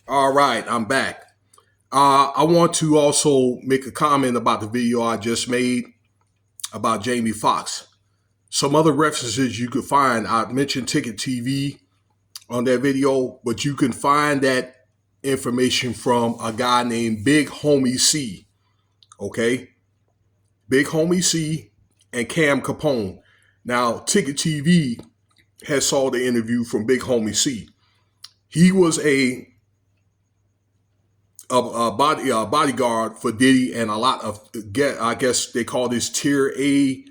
All right, I'm back. I want to also make a comment about the video I just made about Jamie Foxx. Some other references you could find. I mentioned Ticket TV on that video, but you can find that information from a guy named Big Homie C. Okay, Big Homie C and Cam Capone. Now, Ticket TV has saw the interview from Big Homie C. He was a bodyguard for Diddy and a lot of, I guess they call this tier A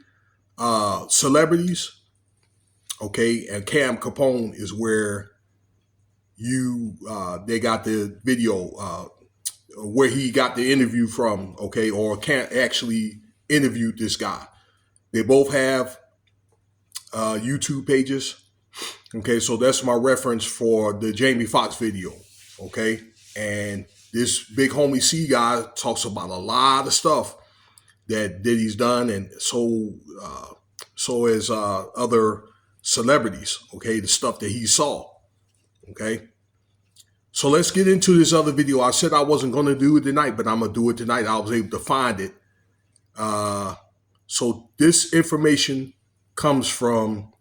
celebrities. Okay, and Cam Capone is where they got the video where he got the interview from. Okay, or can't actually interviewed this guy. They both have YouTube pages. Okay, so that's my reference for the Jamie Foxx video. Okay, and this Big Homie C guy talks about a lot of stuff that Diddy's done, and so as other celebrities. Okay, the stuff that he saw. Okay, so let's get into this other video. I said I wasn't going to do it tonight, but I'm gonna do it tonight. I was able to find it. So this information comes from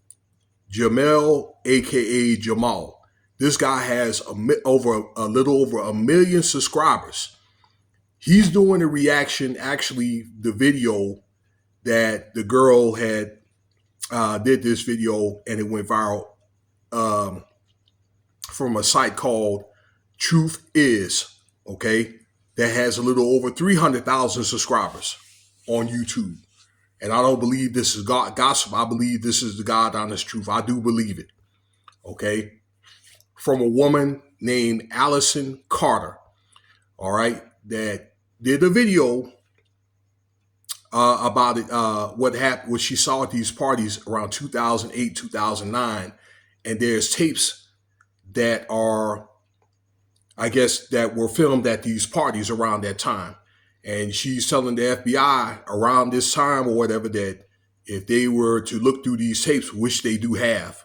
Jamel, aka Jamal. This guy has a little over 1 million subscribers. He's doing a reaction, actually, the video that the girl had did this video and it went viral from a site called Truth Is, okay, that has a little over 300,000 subscribers on YouTube. And I don't believe this is gossip. I believe this is the God honest truth. I do believe it, okay, from a woman named Allison Carter, all right, that did a video about it, what happened, what she saw at these parties around 2008, 2009. And there's tapes that are, I guess, that were filmed at these parties around that time. And she's telling the FBI around this time or whatever that if they were to look through these tapes, which they do have,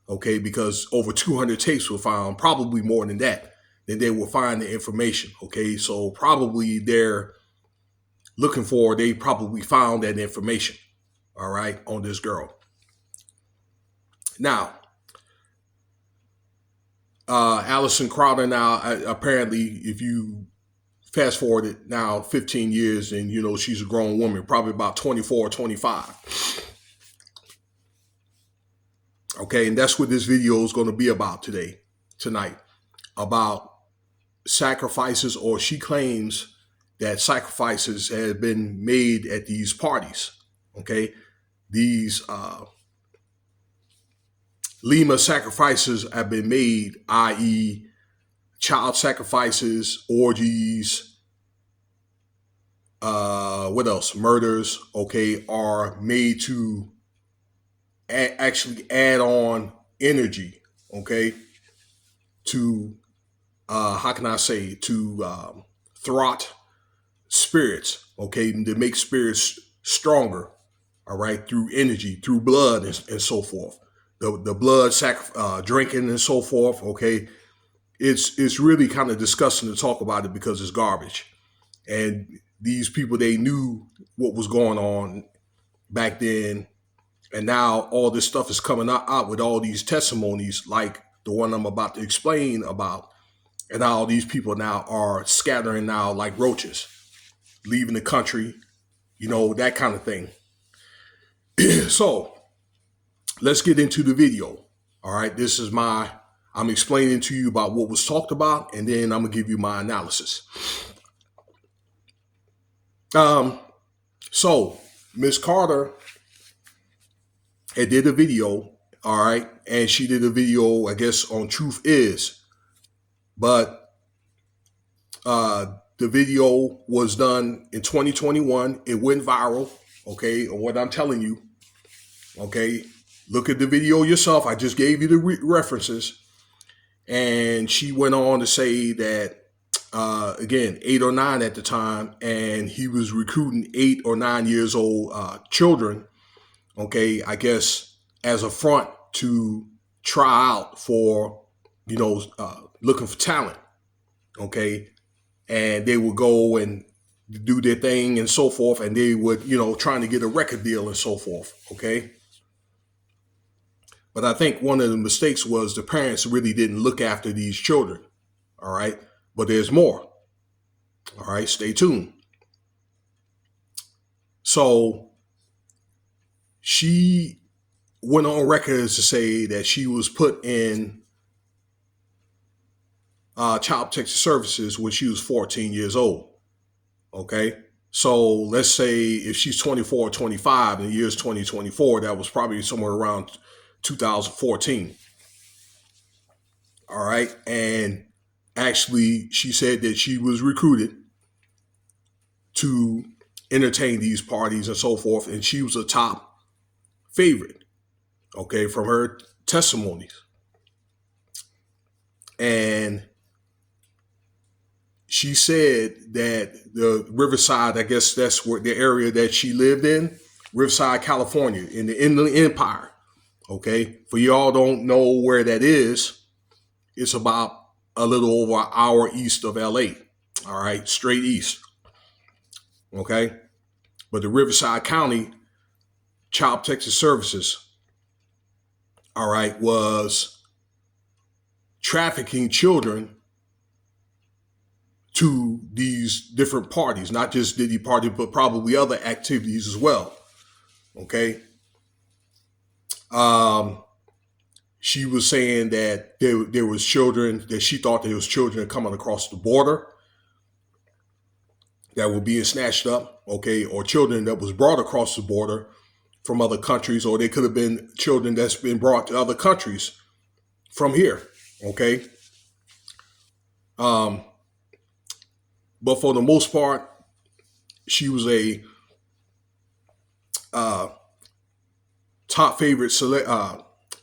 okay, because over 200 tapes were found, probably more than that, then they will find the information, okay? So probably they're looking for, they probably found that information, all right, on this girl. Now, Allison Crowder now, apparently, if you fast forward it now 15 years and, you know, she's a grown woman, probably about 24 or 25. Okay, and that's what this video is going to be about tonight, about sacrifices, or she claims that sacrifices have been made at these parties. Okay, these Lima sacrifices have been made, i.e., child sacrifices, orgies, what else? Murders, okay, are made to actually add on energy, okay, to, how can I say, to thwart spirits, okay, to make spirits stronger, all right, through energy, through blood, and so forth. The blood drinking and so forth, okay. It's really kind of disgusting to talk about it because it's garbage. And these people, they knew what was going on back then. And now all this stuff is coming out with all these testimonies like the one I'm about to explain about. And all these people now are scattering now like roaches, leaving the country, you know, that kind of thing. So let's get into the video. All right, I'm explaining to you about what was talked about, and then I'm gonna give you my analysis. So Miss Carter did a video, all right, and she did a video, I guess, on Truth Is, but the video was done in 2021. It went viral, okay, on what I'm telling you, okay. Look at the video yourself. I just gave you the references. And she went on to say that, again, 8 or 9 at the time, and he was recruiting 8 or 9 years old children, okay, I guess, as a front to try out for, you know, looking for talent, okay, and they would go and do their thing and so forth, and they would, trying to get a record deal and so forth, okay. But I think one of the mistakes was the parents really didn't look after these children, all right. But there's more, all right. Stay tuned. So she went on record to say that she was put in child protective services when she was 14 years old. Okay. So let's say if she's 24 or 25 in the year's 2024, that was probably somewhere around 2014. All right. And actually, she said that she was recruited to entertain these parties and so forth. And she was a top favorite, okay, from her testimonies. And she said that the Riverside, I guess that's where the area that she lived in, Riverside, California, in the Inland Empire. Okay, for y'all don't know where that is, it's about a little over an hour east of LA. All right, straight east. Okay, but the Riverside County Child Protective Services, all right, was trafficking children to these different parties, not just Diddy party, but probably other activities as well. Okay. She was saying that there was children, that she thought there was children coming across the border that were being snatched up, okay, or children that was brought across the border from other countries, or they could have been children that's been brought to other countries from here, okay. But for the most part, she was a top favorite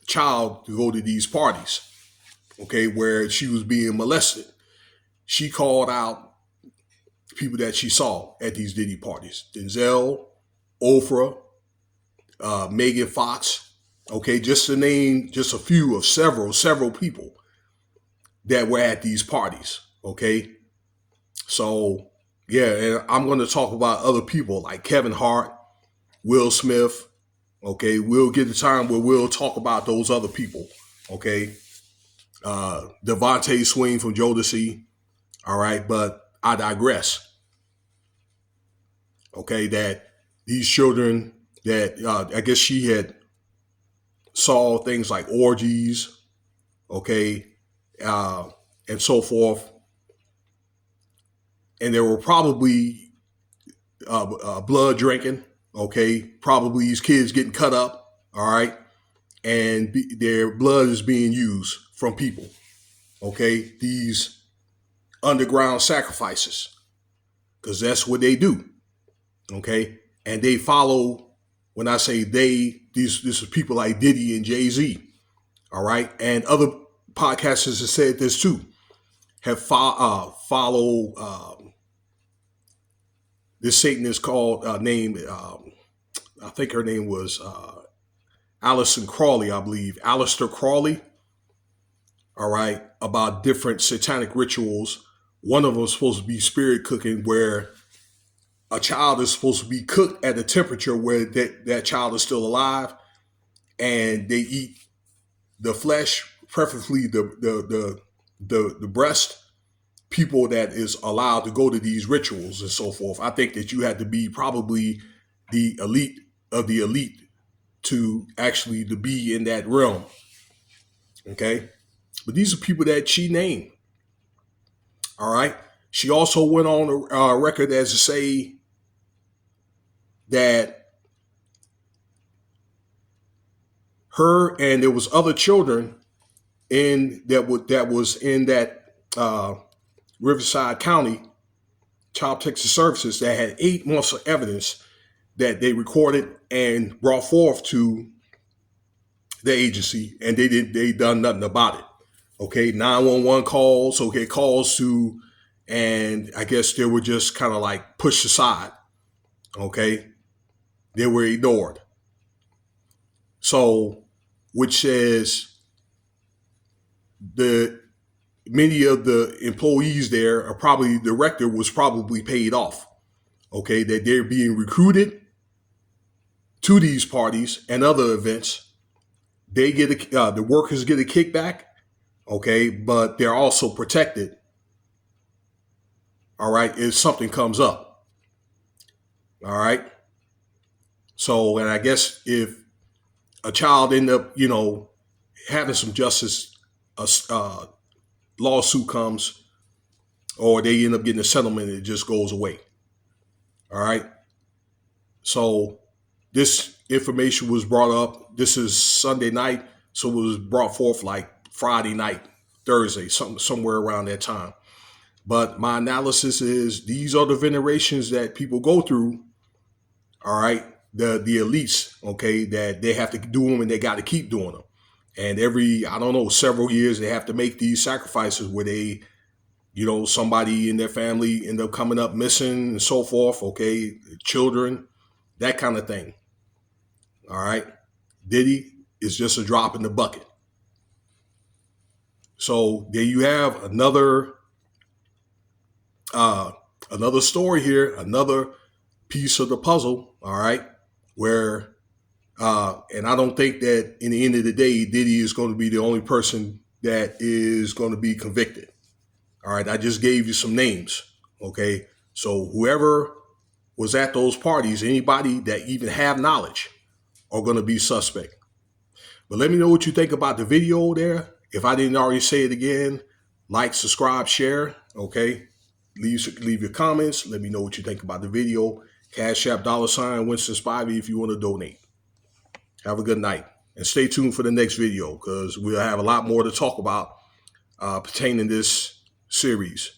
child to go to these parties, okay, where she was being molested. She called out people that she saw at these Diddy parties: Denzel, Oprah, Megan Fox, okay, just to name just a few of several people that were at these parties, okay. So yeah, and I'm going to talk about other people like Kevin Hart, Will Smith. Okay, we'll get the time where we'll talk about those other people. Okay, Devontae Swing from Jodeci. All right, but I digress. Okay, that these children that I guess she had saw things like orgies, okay, and so forth, and there were probably blood drinking. Okay, probably these kids getting cut up. All right, and their blood is being used from people. Okay, these underground sacrifices, because that's what they do. Okay, and they follow. When I say they, this is people like Diddy and Jay-Z. All right, and other podcasters have said this too. Have follow this Satanist called name. I think her name was Allison Crawley, I believe. Aleister Crawley. All right, about different satanic rituals. One of them is supposed to be spirit cooking, where a child is supposed to be cooked at a temperature where that child is still alive, and they eat the flesh, preferably the breast. People that is allowed to go to these rituals and so forth. I think that you had to be probably the elite of the elite to actually to be in that realm. Okay, but these are people that she named. All right. She also went on a record as to say that her and there was other children in that was in that Riverside County Child Protective Services that had 8 months of evidence that they recorded and brought forth to the agency, and they done nothing about it. Okay, 911 calls, okay, calls to, and I guess they were just kind of like pushed aside. Okay, they were ignored. So, which says the many of the employees there are probably, the director was probably paid off. Okay, that they're being recruited to these parties and other events. They get the workers get a kickback. Okay, but they're also protected. All right, if something comes up. All right. So, and I guess if a child end up, having some justice, a lawsuit comes, or they end up getting a settlement, it just goes away. All right. So this information was brought up. This is Sunday night, so it was brought forth like Friday night, Thursday, somewhere around that time. But my analysis is these are the venerations that people go through. All right, the elites, okay, that they have to do them and they got to keep doing them. And every, I don't know, several years they have to make these sacrifices where they, somebody in their family end up coming up missing and so forth. Okay, children, that kind of thing. All right, Diddy is just a drop in the bucket. So there you have another story here, another piece of the puzzle. All right, where and I don't think that in the end of the day, Diddy is going to be the only person that is going to be convicted. All right, I just gave you some names. Okay, so whoever was at those parties, anybody that even have knowledge, are going to be suspect. But let me know what you think about the video there. If I didn't already say it again, like, subscribe, share. Okay, leave your comments. Let me know what you think about the video. Cash App $ Winston Spivey if you want to donate. Have a good night. And stay tuned for the next video because we'll have a lot more to talk about pertaining to this series.